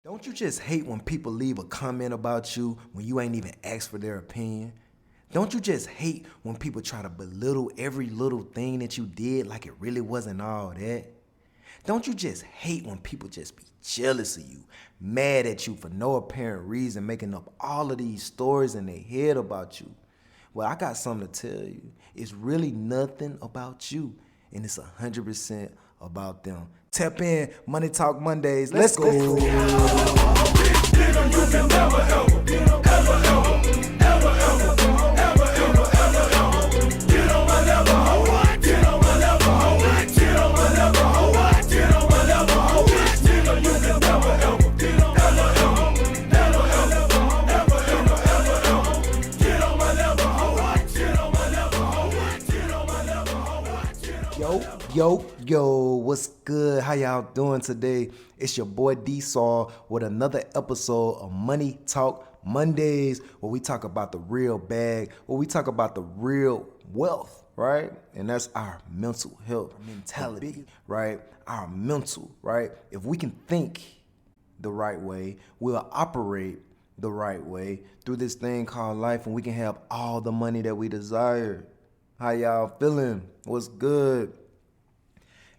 Don't you just hate when people leave a comment about you when you ain't even asked for their opinion? Don't you just hate when people try to belittle every little thing that you did like it really wasn't all that? Don't you just hate when people just be jealous of you, mad at you for no apparent reason, making up all of these stories in their head about you? Well, I got something to tell you. It's really nothing about you, and it's 100% about them. Tap in, Money Talk Mondays. Let's go. Yo, what's good? How y'all doing today? It's your boy D-Saw with another episode of Money Talk Mondays, where we talk about the real bag, where we talk about the real wealth, right? And that's our mental health, mentality, right? Our mental, right? If we can think the right way, we'll operate the right way through this thing called life, and we can have all the money that we desire. How y'all feeling? What's good?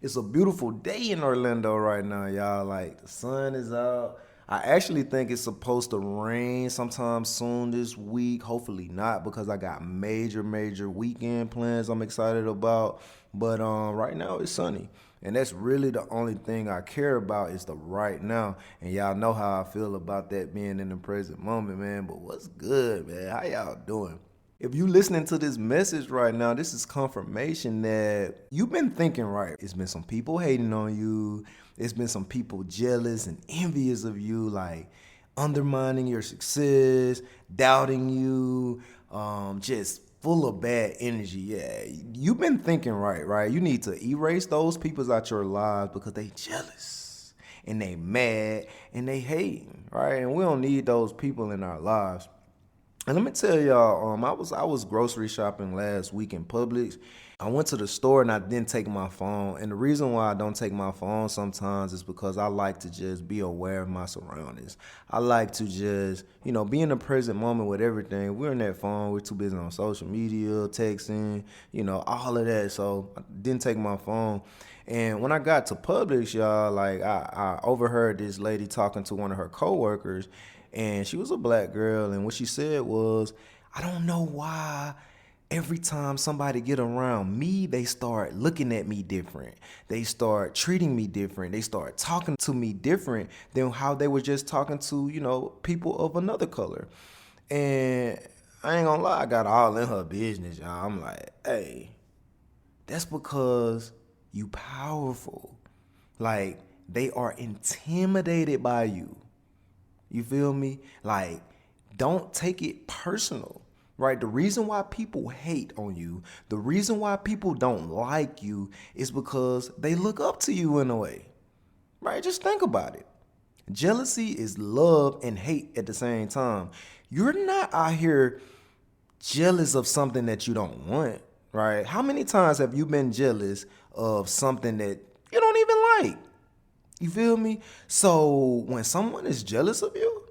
It's a beautiful day in Orlando right now, y'all. Like, the sun is out. I actually think it's supposed to rain sometime soon this week. Hopefully not, because I got major weekend plans I'm excited about. But right now it's sunny. And that's really the only thing I care about is the right now. And y'all know how I feel about that being in the present moment, man. But what's good, man? How y'all doing? If you listening to this message right now, this is confirmation that you've been thinking right. It's been some people hating on you. It's been some people jealous and envious of you, like undermining your success, doubting you, just full of bad energy. Yeah, you've been thinking right? You need to erase those people out your lives because they jealous and they mad and they hating, right? And we don't need those people in our lives. And let me tell y'all, I was grocery shopping last week in Publix. I went to the store and I didn't take my phone. And the reason why I don't take my phone sometimes is because I like to just be aware of my surroundings. I like to just, be in the present moment with everything. We're in that phone. We're too busy on social media, texting, all of that. So I didn't take my phone. And when I got to Publix, y'all, like I overheard this lady talking to one of her coworkers. And she was a black girl, and what she said was, I don't know why every time somebody get around me, they start looking at me different. They start treating me different. They start talking to me different than how they were just talking to, people of another color. And I ain't gonna lie, I got all in her business, y'all. I'm like, hey, that's because you powerful. Like, they are intimidated by you. You feel me? Like, don't take it personal, right? The reason why people hate on you, the reason why people don't like you is because they look up to you in a way, right? Just think about it. Jealousy is love and hate at the same time. You're not out here jealous of something that you don't want, right? How many times have you been jealous of something that you don't even like? You feel me? So when someone is jealous of you,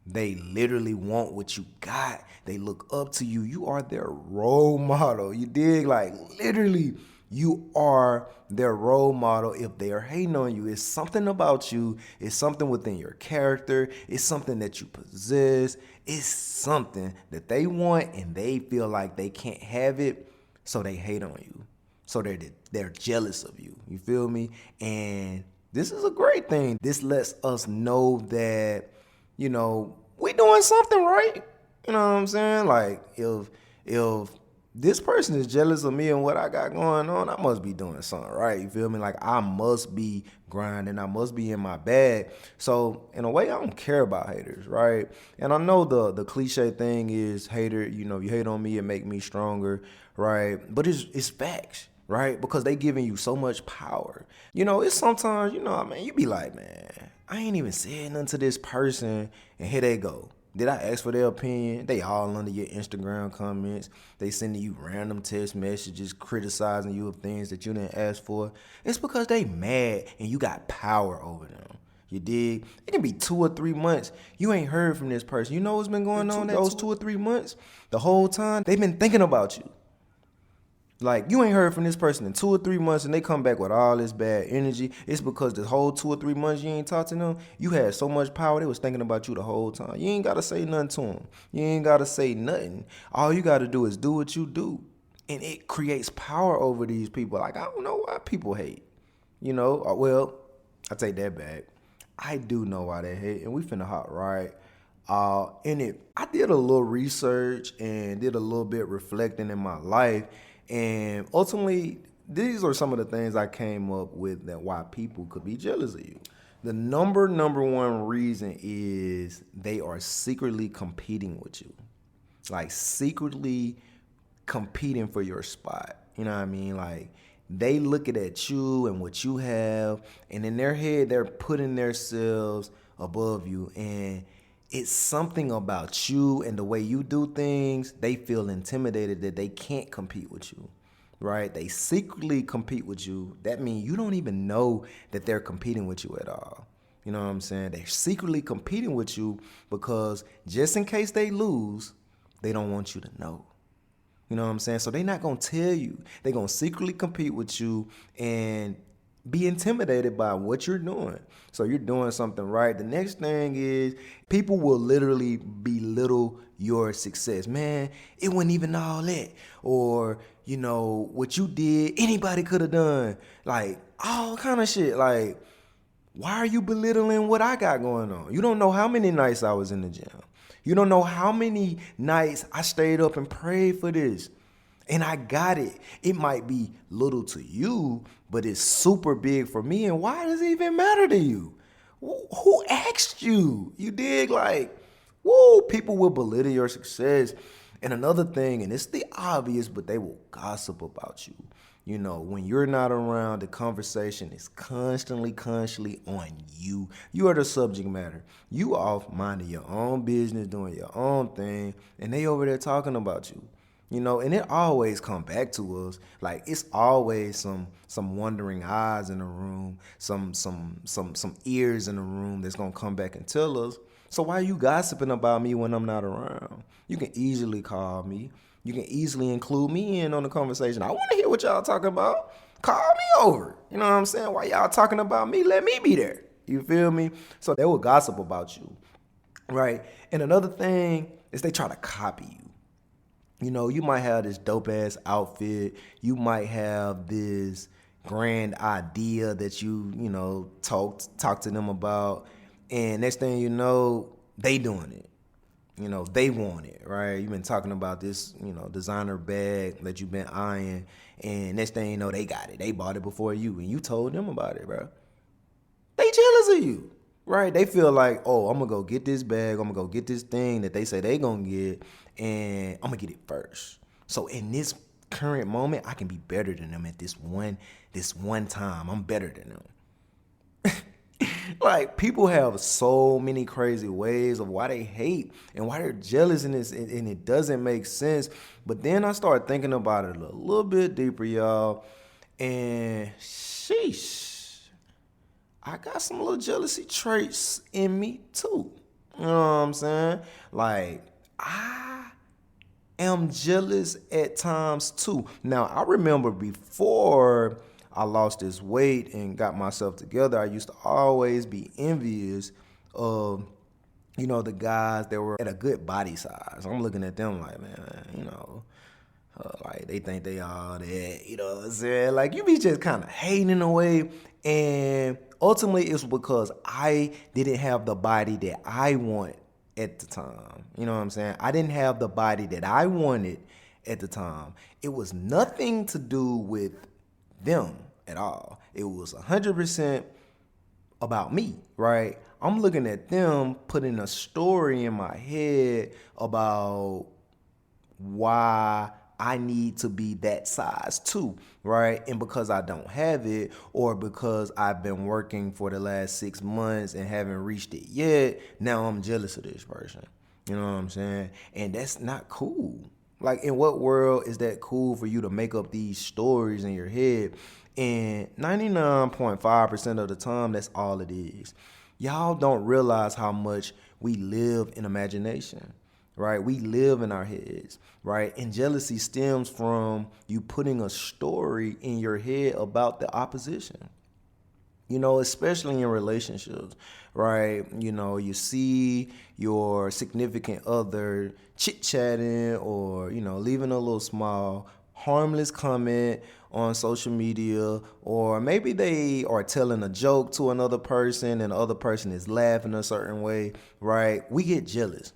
they literally want what you got. They look up to you. You are their role model. You dig? Like, literally, you are their role model if they are hating on you. It's something about you. It's something within your character. It's something that you possess. It's something that they want and they feel like they can't have it, so they hate on you. So they're jealous of you. You feel me? And this is a great thing. This lets us know that, we doing something right. You know what I'm saying? Like, if this person is jealous of me and what I got going on, I must be doing something right. You feel me? Like, I must be grinding. I must be in my bag. So, in a way, I don't care about haters, right? And I know the cliche thing is hater, you hate on me and make me stronger, right? But it's facts. Right? Because they giving you so much power. It's sometimes, you be like, man, I ain't even said nothing to this person, and here they go. Did I ask for their opinion? They all under your Instagram comments. They sending you random text messages criticizing you of things that you didn't ask for. It's because they mad and you got power over them. You dig? It can be 2 or 3 months. You ain't heard from this person. You know what's been going on those 2 or 3 months? The whole time, they've been thinking about you. Like, you ain't heard from this person in 2 or 3 months and they come back with all this bad energy. It's because the whole 2 or 3 months you ain't talked to them, you had so much power, they was thinking about you the whole time. You ain't got to say nothing to them. You ain't got to say nothing. All you got to do is do what you do. And it creates power over these people. Like, I don't know why people hate. Well, I take that back. I do know why they hate, and we finna hop right in it. I did a little research and did a little bit reflecting in my life, and ultimately, these are some of the things I came up with that why people could be jealous of you. The number one reason is they are secretly competing with you. Like, secretly competing for your spot. You know what I mean? Like, they looking at you and what you have, and in their head, they're putting themselves above you. And it's something about you and the way you do things, they feel intimidated that they can't compete with you, right? They secretly compete with you. That means you don't even know that they're competing with you at all. You know what I'm saying? They're secretly competing with you because just in case they lose, they don't want you to know. You know what I'm saying? So they're not going to tell you. They're going to secretly compete with you and be intimidated by what you're doing. So you're doing something right. The next thing is people will literally belittle your success. Man, it wasn't even all that. Or, what you did, anybody could have done. Like, all kind of shit. Like, why are you belittling what I got going on? You don't know how many nights I was in the gym. You don't know how many nights I stayed up and prayed for this. And I got it. It might be little to you, but it's super big for me. And why does it even matter to you? Who asked you? You dig? Like, people will belittle your success. And another thing, and it's the obvious, but they will gossip about you. When you're not around, the conversation is constantly on you. You are the subject matter. You off minding your own business, doing your own thing, and they over there talking about you. And it always come back to us. Like, it's always some wondering eyes in the room, some ears in the room that's gonna come back and tell us. So why are you gossiping about me when I'm not around? You can easily call me. You can easily include me in on the conversation. I want to hear what y'all talking about. Call me over. You know what I'm saying? While y'all talking about me, let me be there. You feel me? So they will gossip about you, right? And another thing is they try to copy you. You might have this dope-ass outfit. You might have this grand idea that you talk to them about. And next thing you know, they doing it. They want it, right? You've been talking about this, designer bag that you've been eyeing, and next thing you know, they got it. They bought it before you, and you told them about it, bro. They jealous of you, right? They feel like, oh, I'm going to go get this bag. I'm going to go get this thing that they say they going to get, and I'm going to get it first. So in this current moment, I can be better than them at this one time. I'm better than them. Like, people have so many crazy ways of why they hate and why they're jealous, and it doesn't make sense. But then I started thinking about it a little bit deeper, y'all, and sheesh, I got some little jealousy traits in me too. You know what I'm saying? Like, I am jealous at times too. Now, I remember before I lost this weight and got myself together, I used to always be envious of, the guys that were at a good body size. I'm looking at them like, man, like they think they all that, you know what I'm saying? Like, you be just kind of hating in a way. And ultimately it's because I didn't have the body that I want at the time. You know what I'm saying? I didn't have the body that I wanted at the time. It was nothing to do with them at all. It was 100% about me, right? I'm looking at them putting a story in my head about why I need to be that size too, right? And because I don't have it, or because I've been working for the last 6 months and haven't reached it yet, now I'm jealous of this person. You know what I'm saying? And that's not cool. Like, in what world is that cool for you to make up these stories in your head? And 99.5% of the time, that's all it is. Y'all don't realize how much we live in imagination, right? We live in our heads, right? And jealousy stems from you putting a story in your head about the opposition. Especially in relationships, right? You see your significant other chit chatting or, leaving a little small, harmless comment on social media, or maybe they are telling a joke to another person and the other person is laughing a certain way, right? We get jealous.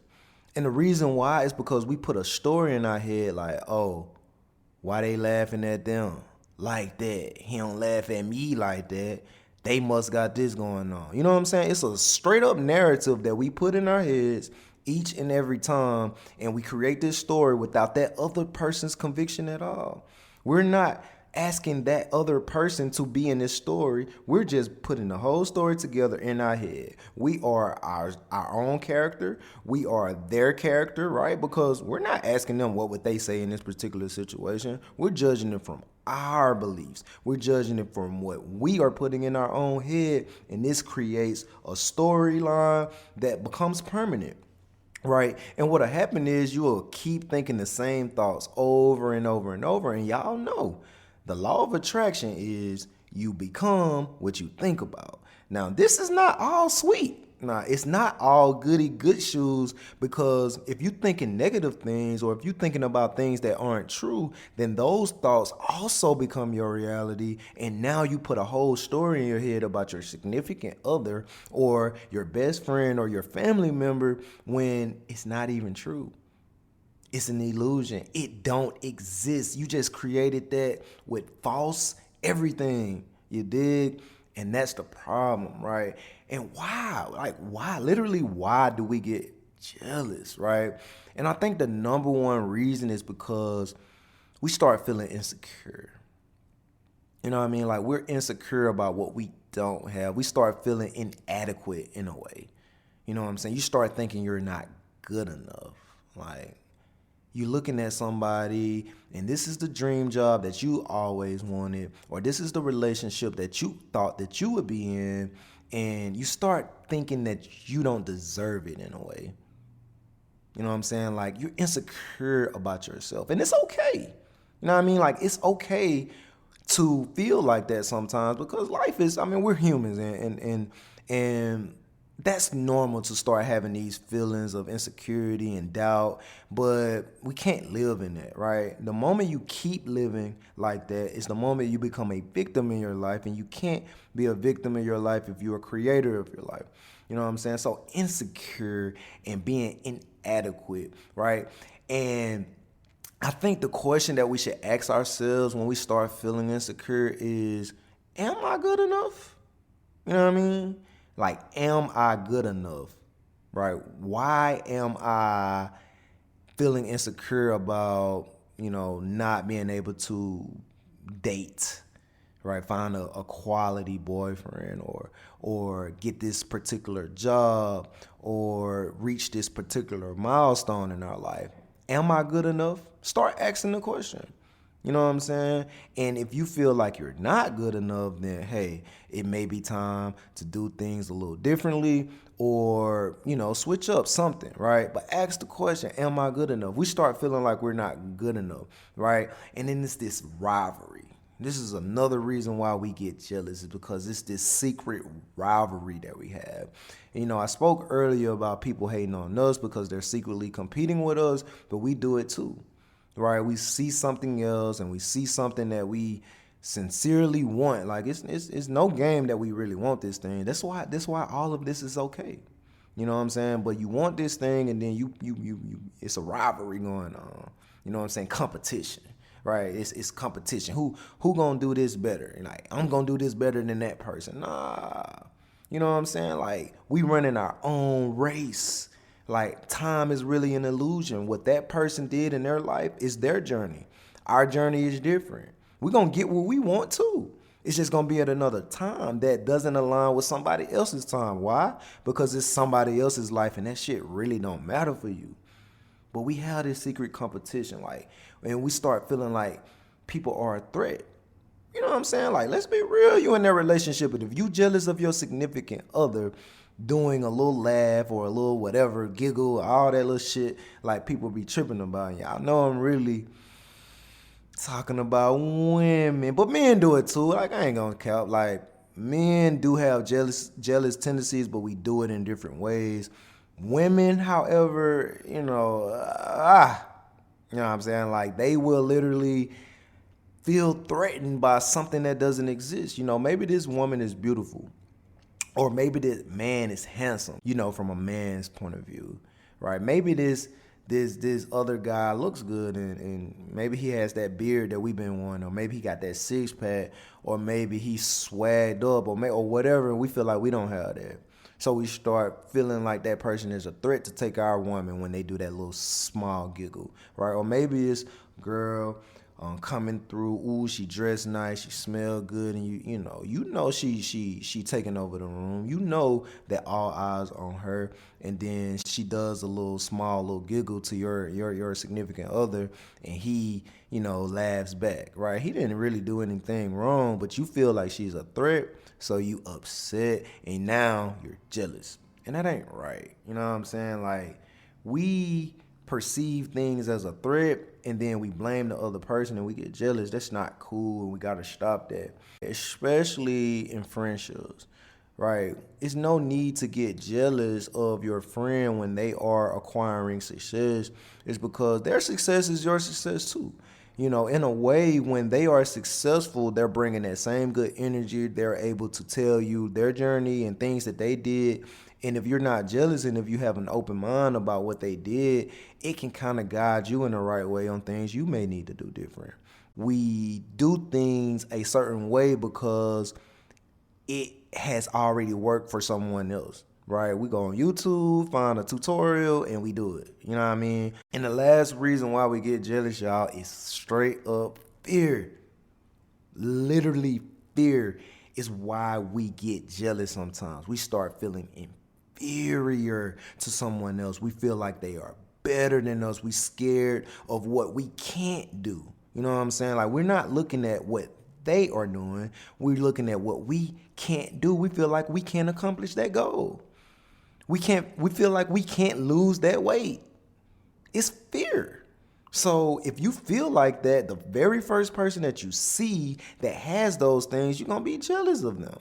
And the reason why is because we put a story in our head like, oh, why they laughing at them like that? He don't laugh at me like that. They must got this going on. You know what I'm saying? It's a straight up narrative that we put in our heads each and every time, and we create this story without that other person's conviction at all. We're not asking that other person to be in this story. We're just putting the whole story together in our head. We are our own character. We are their character, right? Because we're not asking them what would they say in this particular situation. We're judging it from our beliefs. We're judging it from what we are putting in our own head, and this creates a storyline that becomes permanent. Right. And what'll happen is you will keep thinking the same thoughts over and over and over. And y'all know the law of attraction is you become what you think about. Now, this is not all sweet. Now, it's not all goody good shoes, because if you're thinking negative things or if you're thinking about things that aren't true, then those thoughts also become your reality. And now you put a whole story in your head about your significant other or your best friend or your family member when it's not even true. It's an illusion. It don't exist. You just created that with false everything. You dig? And that's the problem, right? And why? Literally, why do we get jealous, right? And I think the number one reason is because we start feeling insecure. You know what I mean? Like, we're insecure about what we don't have. We start feeling inadequate in a way. You know what I'm saying? You start thinking you're not good enough. Like, you're looking at somebody and this is the dream job that you always wanted, or this is the relationship that you thought that you would be in, and you start thinking that you don't deserve it in a way. You know what I'm saying? Like, you're insecure about yourself, and it's okay. You know what I mean? Like, it's okay to feel like that sometimes, because life is, we're humans, and that's normal to start having these feelings of insecurity and doubt, but we can't live in that, right? The moment you keep living like that is the moment you become a victim in your life, and you can't be a victim in your life if you're a creator of your life. You know what I'm saying? So insecure and being inadequate, right? And I think the question that we should ask ourselves when we start feeling insecure is, am I good enough? You know what I mean? Like, am I good enough, right? Why am I feeling insecure about, not being able to date, right? Find a quality boyfriend, or get this particular job, or reach this particular milestone in our life. Am I good enough? Start asking the question. You know what I'm saying? And if you feel like you're not good enough, then hey, it may be time to do things a little differently, or, switch up something, right? But ask the question, am I good enough? We start feeling like we're not good enough, right? And then it's this rivalry. This is another reason why we get jealous, is because it's this secret rivalry that we have. I spoke earlier about people hating on us because they're secretly competing with us, but we do it too. Right, we see something else, and we see something that we sincerely want. Like, it's no game that we really want this thing. That's why all of this is okay. You know what I'm saying? But you want this thing, and then you it's a rivalry going on. You know what I'm saying? Competition, right? It's competition. Who gonna do this better? And like, I'm gonna do this better than that person. Nah, you know what I'm saying? Like, we running our own race. Like, time is really an illusion. What that person did in their life is their journey. Our journey is different. We're going to get what we want too. It's just going to be at another time that doesn't align with somebody else's time. Why? Because it's somebody else's life, and that shit really don't matter for you. But we have this secret competition, like, and we start feeling like people are a threat. You know what I'm saying? Like, let's be real. You in that relationship, and if you jealous of your significant other, doing a little laugh or a little whatever, giggle, all that little shit like people be tripping about. Y'all know I'm really talking about women, but men do it too. Like, I ain't gonna count. Like, men do have jealous tendencies, but we do it in different ways. Women, however, you know what I'm saying? Like, they will literally feel threatened by something that doesn't exist. Maybe this woman is beautiful, or maybe this man is handsome, from a man's point of view, right? Maybe this other guy looks good, and maybe he has that beard that we've been wanting, or maybe he got that six pack, or maybe he's swagged up, or whatever, and we feel like we don't have that. So we start feeling like that person is a threat to take our woman when they do that little small giggle, right? Or maybe it's girl coming through. Ooh, she dressed nice, she smell good, and you know she taking over the room. You know that all eyes on her, and then she does a little giggle to your significant other, and he laughs back, right? He didn't really do anything wrong, but you feel like she's a threat, so you upset, and now you're jealous, and that ain't right. You know what I'm saying? Like, we perceive things as a threat, and then we blame the other person and we get jealous. That's not cool, and we gotta stop that, especially in friendships, right? It's no need to get jealous of your friend when they are acquiring success. It's because their success is your success too. In a way, when they are successful, they're bringing that same good energy. They're able to tell you their journey and things that they did. And if you're not jealous, and if you have an open mind about what they did, it can kind of guide you in the right way on things you may need to do different. We do things a certain way because it has already worked for someone else, right? We go on YouTube, find a tutorial, and we do it. You know what I mean? And the last reason why we get jealous, y'all, is straight up fear. Literally fear is why we get jealous sometimes. We start feeling inferior to someone else. We feel like they are better than us. We scared of what we can't do. You know what I'm saying? Like, we're not looking at what they are doing. We're looking at what we can't do. We feel like we can't accomplish that goal. We feel like we can't lose that weight. It's fear. So if you feel like that, the very first person that you see that has those things, you're going to be jealous of them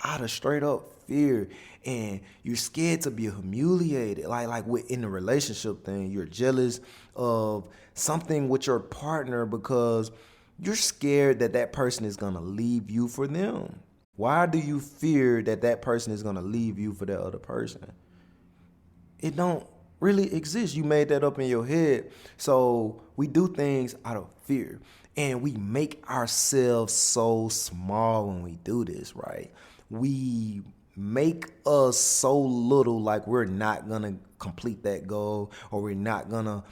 out of straight up fear. And you're scared to be humiliated. Like in the relationship thing, you're jealous of something with your partner because you're scared that that person is going to leave you for them. Why do you fear that that person is going to leave you for that other person? It don't really exist. You made that up in your head. So we do things out of fear, and we make ourselves so small when we do this, right? We make us so little, like we're not going to complete that goal, or we're not going to,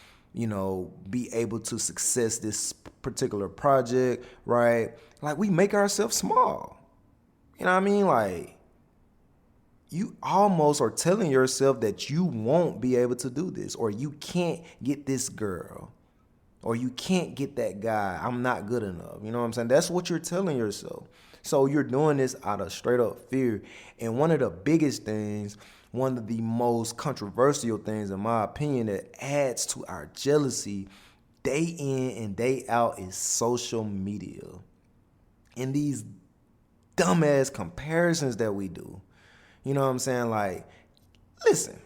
be able to success this particular project, right? Like, we make ourselves small. You know what I mean? Like, you almost are telling yourself that you won't be able to do this, or you can't get this girl, or you can't get that guy. I'm not good enough. You know what I'm saying? That's what you're telling yourself. So you're doing this out of straight up fear. And one of the biggest things, one of the most controversial things, in my opinion, that adds to our jealousy day in and day out is social media. And these dumbass comparisons that we do. You know what I'm saying? Like, listen,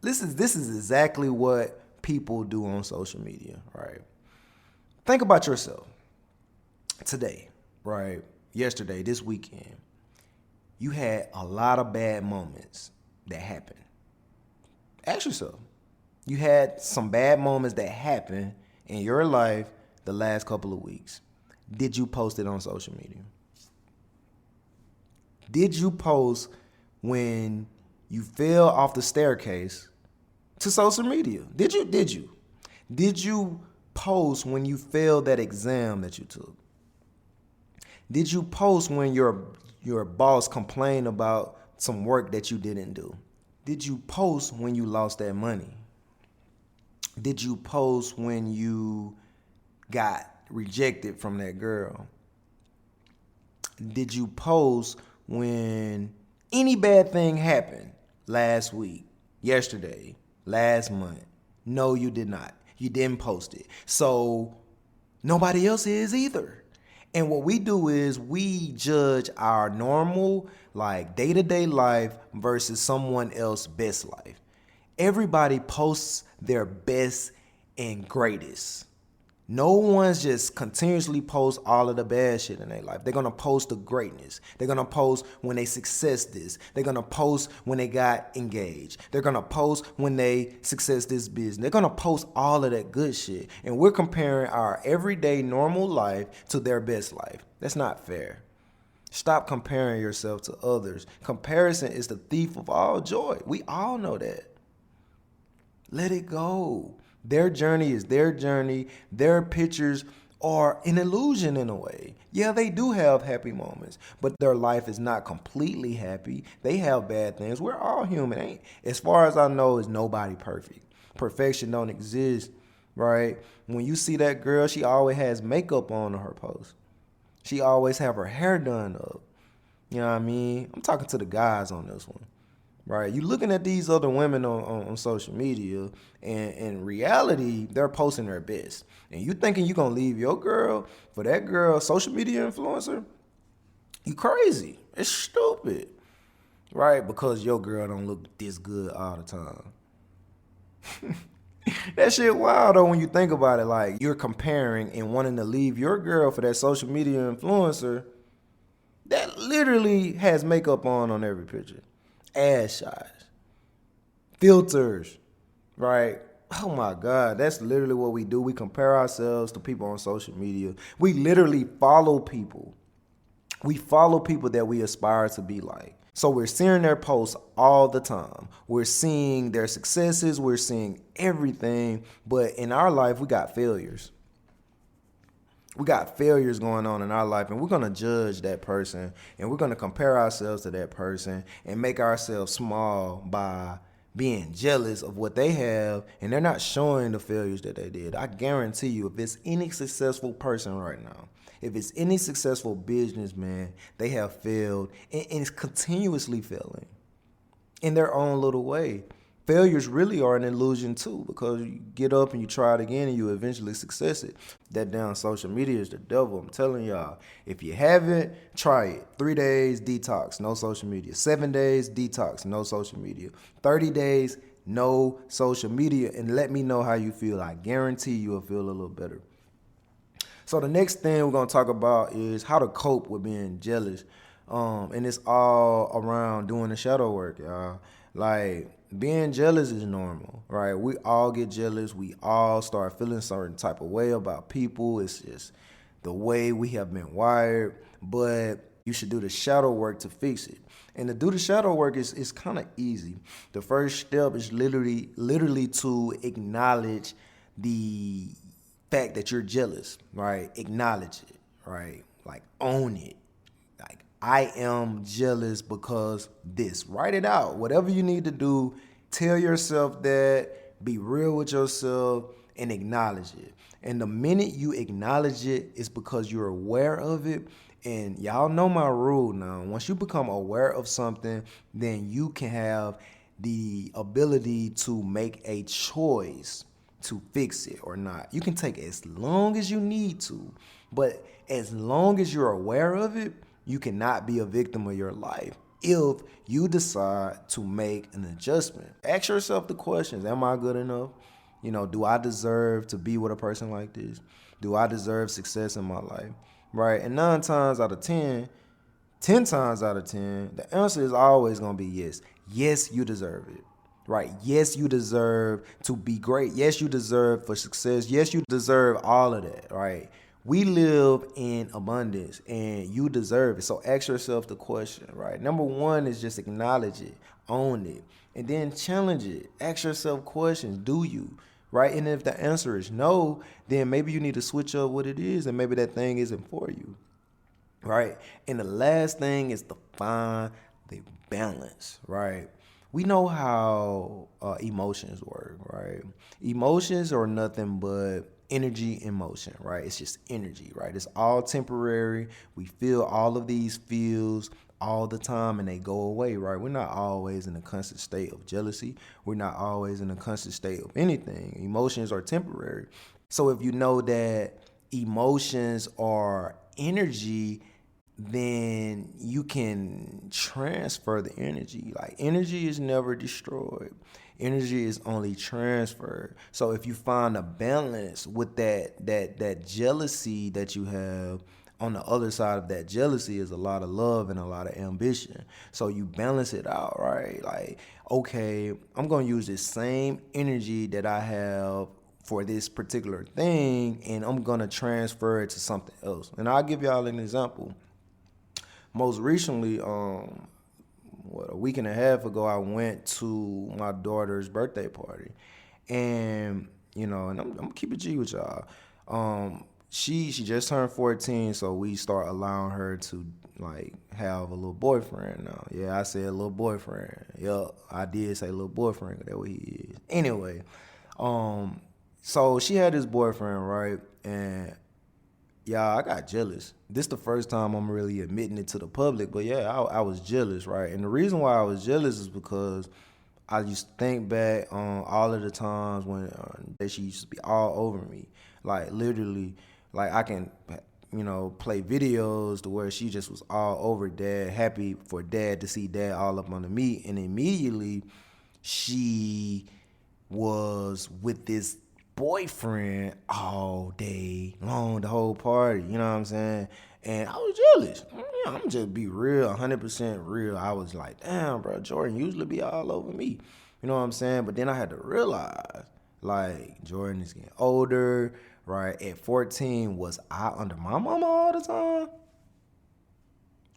this is exactly what people do on social media, right? Think about yourself today, right? Yesterday, this weekend, you had a lot of bad moments that happened. Ask yourself, you had some bad moments that happened in your life the last couple of weeks. Did you post it on social media? Did you post when you fell off the staircase to social media? Did you? Did you post when you failed that exam that you took? Did you post when your boss complained about some work that you didn't do? Did you post when you lost that money? Did you post when you got rejected from that girl? Did you post when Any bad thing happened last week, yesterday, last month? No, you did not. You didn't post it. So nobody else is either. And what we do is we judge our normal, like day-to-day life versus someone else's best life. Everybody posts their best and greatest. No one's just continuously post all of the bad shit in their life. They're gonna post the greatness. They're gonna post when they success this. They're gonna post when they got engaged. They're gonna post when they success this business. They're gonna post all of that good shit. And we're comparing our everyday normal life to their best life. That's not fair. Stop comparing yourself to others. Comparison is the thief of all joy. We all know that. Let it go. Their journey is their journey. Their pictures are an illusion in a way. Yeah, they do have happy moments, but their life is not completely happy. They have bad things. We're all human. Ain't, as far as I know, is nobody perfect. Perfection don't exist, right? When you see that girl, she always has makeup on her post. She always have her hair done up. You know what I mean? I'm talking to the guys on this one. Right, you looking at these other women on social media, and in reality, they're posting their best. And you thinking you gonna leave your girl for that girl, social media influencer? You crazy. It's stupid. Right, because your girl don't look this good all the time. That shit wild though when you think about it. Like, you're comparing and wanting to leave your girl for that social media influencer that literally has makeup on every picture. Ass shots, filters, right? Oh my God, that's literally what we do. We compare ourselves to people on social media. We literally follow people. We follow people that we aspire to be like. So we're seeing their posts all the time. We're seeing their successes. We're seeing everything. But in our life, we got failures. We got failures going on in our life, and we're going to judge that person, and we're going to compare ourselves to that person and make ourselves small by being jealous of what they have, and they're not showing the failures that they did. I guarantee you, if it's any successful person right now, if it's any successful businessman, they have failed and it's continuously failing in their own little way. Failures really are an illusion too, because you get up and you try it again and you eventually success it. That damn social media is the devil. I'm telling y'all, if you haven't, try it. 3 days detox, no social media. 7 days detox, no social media. 30 days, no social media, and let me know how you feel. I guarantee you'll feel a little better. So the next thing we're gonna talk about is how to cope with being jealous. And it's all around doing the shadow work, y'all. Like, being jealous is normal, right? We all get jealous. We all start feeling certain type of way about people. It's just the way we have been wired. But you should do the shadow work to fix it. And to do the shadow work is kind of easy. The first step is literally to acknowledge the fact that you're jealous, right? Acknowledge it, right? Like, own it. Like, I am jealous because this. Write it out. Whatever you need to do, tell yourself that, be real with yourself, and acknowledge it. And the minute you acknowledge it, it's because you're aware of it. And y'all know my rule now. Once you become aware of something, then you can have the ability to make a choice to fix it or not. You can take as long as you need to, but as long as you're aware of it, you cannot be a victim of your life if you decide to make an adjustment. Ask yourself the questions. Am I good enough? You know, do I deserve to be with a person like this? Do I deserve success in my life? Right? And 9 times out of 10, 10 times out of 10, the answer is always going to be yes. Yes, you deserve it. Right? Yes, you deserve to be great. Yes, you deserve for success. Yes, you deserve all of that. Right? We live in abundance and you deserve it. So ask yourself the question, right? Number 1 is just acknowledge it, own it, and then challenge it. Ask yourself questions. Do you? Right? And if the answer is no, then maybe you need to switch up what it is and maybe that thing isn't for you. Right? And the last thing is to find the balance, right? We know how emotions work, right? Emotions are nothing but energy in motion, right? It's just energy, right? It's all temporary. We feel all of these feels all the time and they go away, right? We're not always in a constant state of jealousy. We're not always in a constant state of anything. Emotions are temporary. So if you know that emotions are energy, then you can transfer the energy. Like energy is never destroyed. Energy is only transferred. So if you find a balance with that jealousy that you have, on the other side of that jealousy is a lot of love and a lot of ambition. So you balance it out, right? Like, okay, I'm gonna use this same energy that I have for this particular thing, and I'm gonna transfer it to something else. And I'll give y'all an example. Most recently, a week and a half ago, I went to my daughter's birthday party, and and I'm keep it G with y'all. She just turned 14, so we start allowing her to like have a little boyfriend now. Yeah, I said little boyfriend. Yup, I did say little boyfriend. That's what he is. Anyway, so she had this boyfriend, right? And yeah, I got jealous. This the first time I'm really admitting it to the public, but yeah, I was jealous, right? And the reason why I was jealous is because I used to think back on all of the times when that she used to be all over me, like literally, like I can, play videos to where she just was all over dad, happy for dad to see dad all up under me, and immediately she was with this boyfriend all day long, the whole party, you know what I'm saying? And I was jealous. I'm just be real, 100% real. I was like, damn, bro, Jordan usually be all over me. You know what I'm saying? But then I had to realize, like, Jordan is getting older, right? At 14, was I under my mama all the time?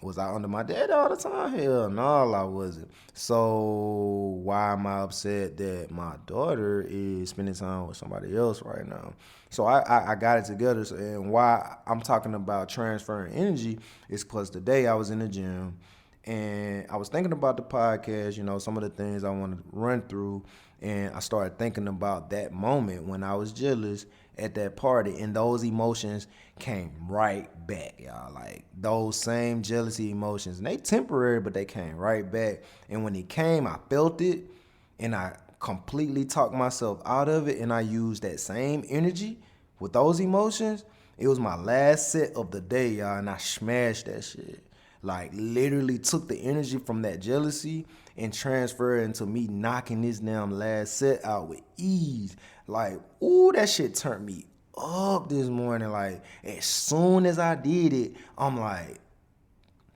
Was I under my dad all the time? Hell no, I wasn't. So why am I upset that my daughter is spending time with somebody else right now? So I got it together. And why I'm talking about transferring energy is because today I was in the gym and I was thinking about the podcast, some of the things I want to run through. And I started thinking about that moment when I was jealous at that party, and those emotions came right back, y'all. Like those same jealousy emotions, and they temporary, but they came right back. And when it came, I felt it, and I completely talked myself out of it, and I used that same energy with those emotions. It was my last set of the day, y'all, and I smashed that shit. Like literally took the energy from that jealousy and transferred it into me knocking this damn last set out with ease. Like, ooh, that shit turned me up this morning. Like, as soon as I did it, I'm like,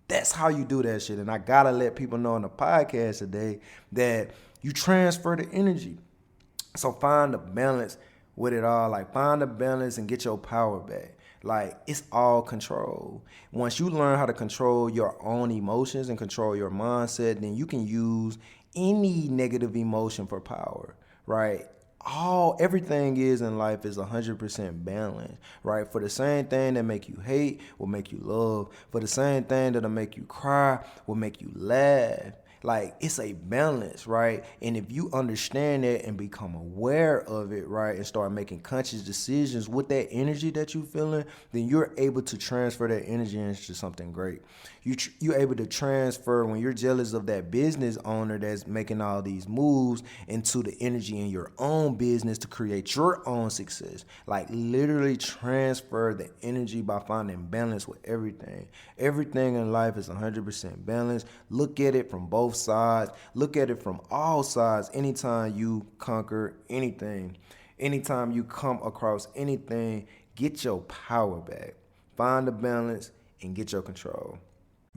that's how you do that shit. And I gotta let people know on the podcast today that you transfer the energy. So find the balance with it all. Like, find the balance and get your power back. Like, it's all control. Once you learn how to control your own emotions and control your mindset, then you can use any negative emotion for power, right? Everything is in life is 100% balanced, right? For the same thing that make you hate will make you love. For the same thing that'll make you cry will make you laugh. Like, it's a balance, right? And if you understand that and become aware of it, right, and start making conscious decisions with that energy that you're feeling, then you're able to transfer that energy into something great. You're able to transfer, when you're jealous of that business owner that's making all these moves, into the energy in your own business to create your own success. Like, literally transfer the energy by finding balance with everything. Everything in life is 100% balanced. Look at it from both sides. Look at it from all sides. Anytime you conquer anything, anytime you come across anything, get your power back. Find the balance and get your control.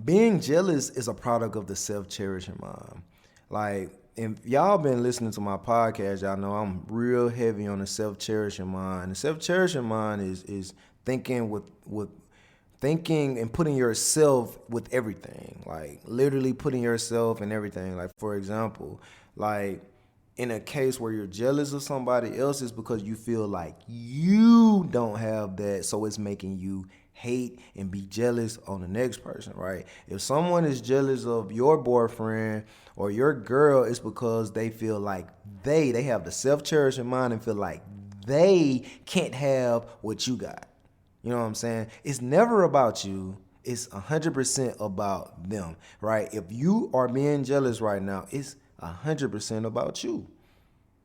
Being jealous is a product of the self-cherishing mind. Like, if y'all been listening to my podcast, y'all know I'm real heavy on the self-cherishing mind. The self-cherishing mind is thinking with thinking and putting yourself with everything. Like, literally putting yourself in everything. Like, for example, like in a case where you're jealous of somebody else, is because you feel like you don't have that, so it's making you hate and be jealous on the next person, right? If someone is jealous of your boyfriend or your girl, it's because they feel like they have the self-cherishing mind and feel like they can't have what you got. You know what I'm saying? It's never about you. It's 100% about them, right? If you are being jealous right now, it's 100% about you.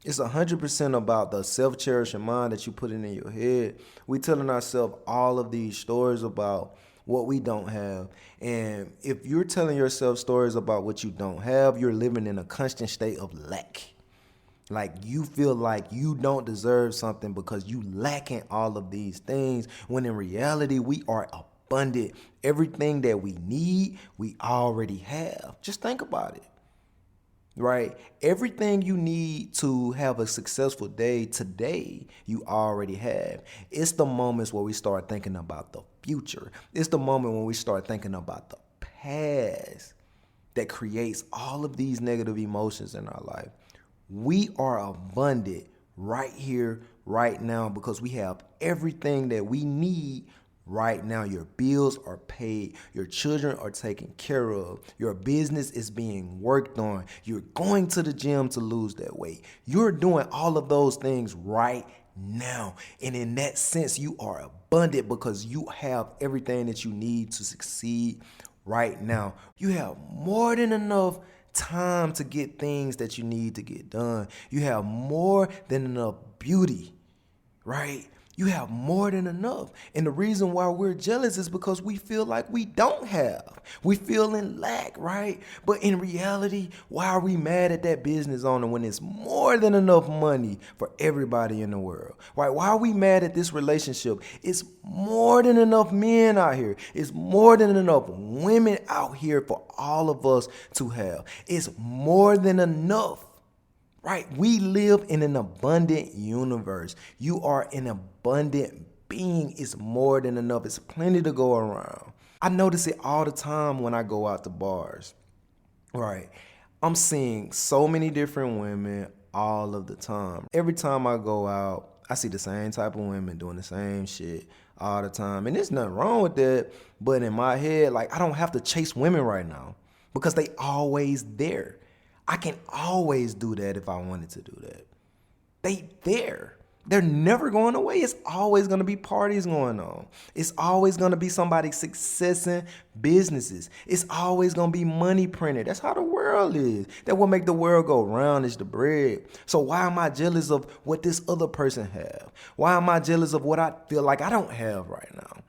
It's 100% about the self-cherishing mind that you put in your head. We telling ourselves all of these stories about what we don't have. And if you're telling yourself stories about what you don't have, you're living in a constant state of lack. Like you feel like you don't deserve something because you lacking all of these things, when in reality, we are abundant. Everything that we need, we already have. Just think about it. Right? Everything you need to have a successful day today, you already have. It's the moments where we start thinking about the future. It's the moment when we start thinking about the past that creates all of these negative emotions in our life. We are abundant right here, right now, because we have everything that we need right now. Your bills are paid. Your children are taken care of. Your business is being worked on. You're going to the gym to lose that weight. You're doing all of those things right now. And in that sense, you are abundant because you have everything that you need to succeed right now. You have more than enough time to get things that you need to get done. You have more than enough beauty, right? You have more than enough. And the reason why we're jealous is because we feel like we don't have. We feel in lack, right? But in reality, why are we mad at that business owner when it's more than enough money for everybody in the world? Right? Why are we mad at this relationship? It's more than enough men out here. It's more than enough women out here for all of us to have. It's more than enough. Right? We live in an abundant universe. You are an abundant being. It's more than enough. It's plenty to go around. I notice it all the time when I go out to bars. Right? I'm seeing so many different women all of the time. Every time I go out, I see the same type of women doing the same shit all the time. And there's nothing wrong with that. But in my head, like, I don't have to chase women right now because they always there. I can always do that if I wanted to do that. They there. They're never going away. It's always going to be parties going on. It's always going to be somebody successing businesses. It's always going to be money printed. That's how the world is. That what make the world go round is the bread. So why am I jealous of what this other person have? Why am I jealous of what I feel like I don't have right now?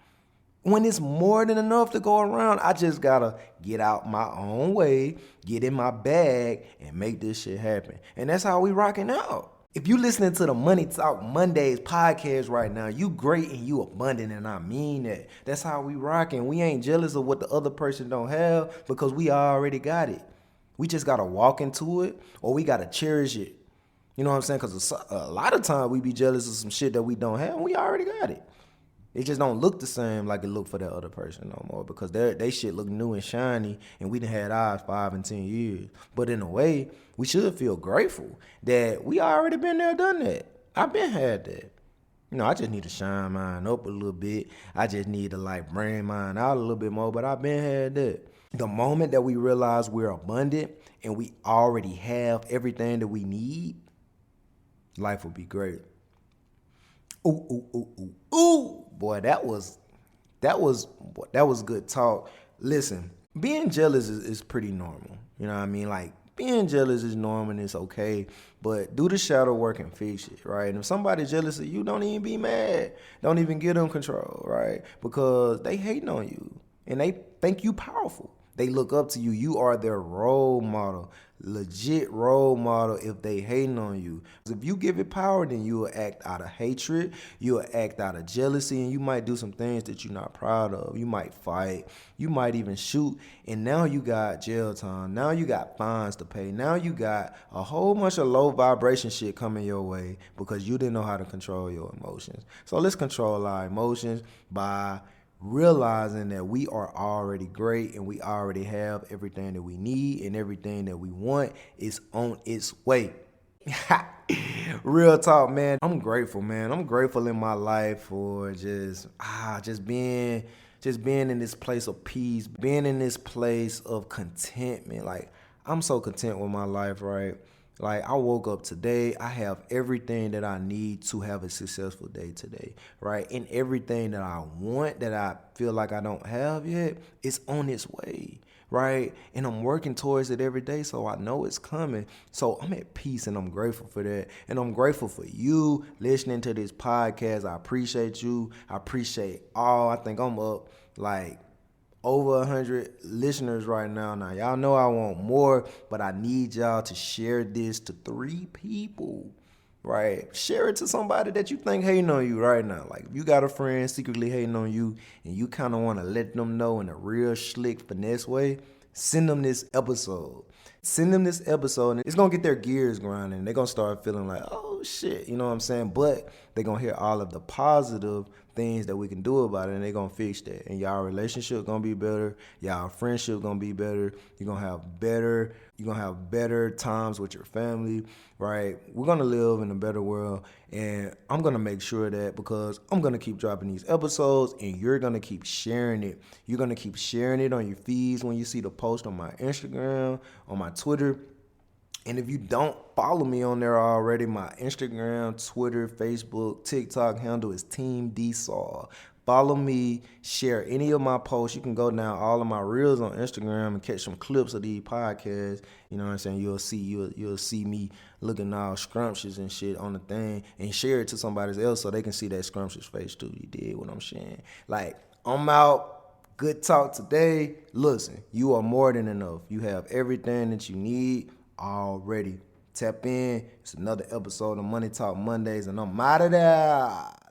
When it's more than enough to go around, I just gotta get out my own way, get in my bag, and make this shit happen. And that's how we rocking out. If you listening to the Money Talk Mondays podcast right now, you great and you abundant, and I mean that. That's how we rocking. We ain't jealous of what the other person don't have because we already got it. We just gotta walk into it, or we gotta cherish it. You know what I'm saying? Because a lot of times we be jealous of some shit that we don't have, and we already got it. It just don't look the same like it looked for that other person no more because they shit look new and shiny, and we done had ours 5 and 10 years. But in a way, we should feel grateful that we already been there, done that. I been had that. You know, I just need to shine mine up a little bit. I just need to like bring mine out a little bit more, but I been had that. The moment that we realize we're abundant and we already have everything that we need, life will be great. Ooh, ooh, ooh, ooh, ooh. Boy, that was good talk. Listen, being jealous is pretty normal. You know what I mean? Like, being jealous is normal and it's okay, but do the shadow work and fix it, right? And if somebody's jealous of you, don't even be mad. Don't even give them control, right? Because they hating on you and they think you powerful. They look up to you. You are their role model, legit role model if they hating on you. If you give it power, then you will act out of hatred. You will act out of jealousy, and you might do some things that you're not proud of. You might fight. You might even shoot. And now you got jail time. Now you got fines to pay. Now you got a whole bunch of low vibration shit coming your way because you didn't know how to control your emotions. So let's control our emotions by realizing that we are already great and we already have everything that we need, and everything that we want is on its way. Real talk, man. I'm grateful, man. I'm grateful in my life for just being in this place of peace, being in this place of contentment. Like, I'm so content with my life, right? Like, I woke up today, I have everything that I need to have a successful day today, right? And everything that I want that I feel like I don't have yet, it's on its way, right? And I'm working towards it every day, so I know it's coming. So I'm at peace, and I'm grateful for that. And I'm grateful for you listening to this podcast. I appreciate you. I appreciate all. I think I'm up like over 100 listeners right now. Now, y'all know I want more, but I need y'all to share this to 3 people, right? Share it to somebody that you think hating on you right now. Like, if you got a friend secretly hating on you and you kind of want to let them know in a real slick finesse way, send them this episode. Send them this episode, and it's going to get their gears grinding. They're going to start feeling like, oh, shit, you know what I'm saying? But they're going to hear all of the positive things that we can do about it, and they're going to fix that. And y'all relationship going to be better. Y'all friendship going to be better. You're going to have better times with your family, right? We're going to live in a better world, and I'm going to make sure that, because I'm going to keep dropping these episodes, and you're going to keep sharing it. You're going to keep sharing it on your feeds when you see the post on my Instagram, on my Twitter. And if you don't follow me on there already, my Instagram, Twitter, Facebook, TikTok handle is Team DSA. Follow me, share any of my posts. You can go down all of my reels on Instagram and catch some clips of these podcasts. You know what I'm saying? You'll see me looking all scrumptious and shit on the thing, and share it to somebody else so they can see that scrumptious face too. You did what I'm saying? Like, I'm out. Good talk today. Listen, you are more than enough. You have everything that you need already. Tap in. It's another episode of Money Talk Mondays, and I'm out of there.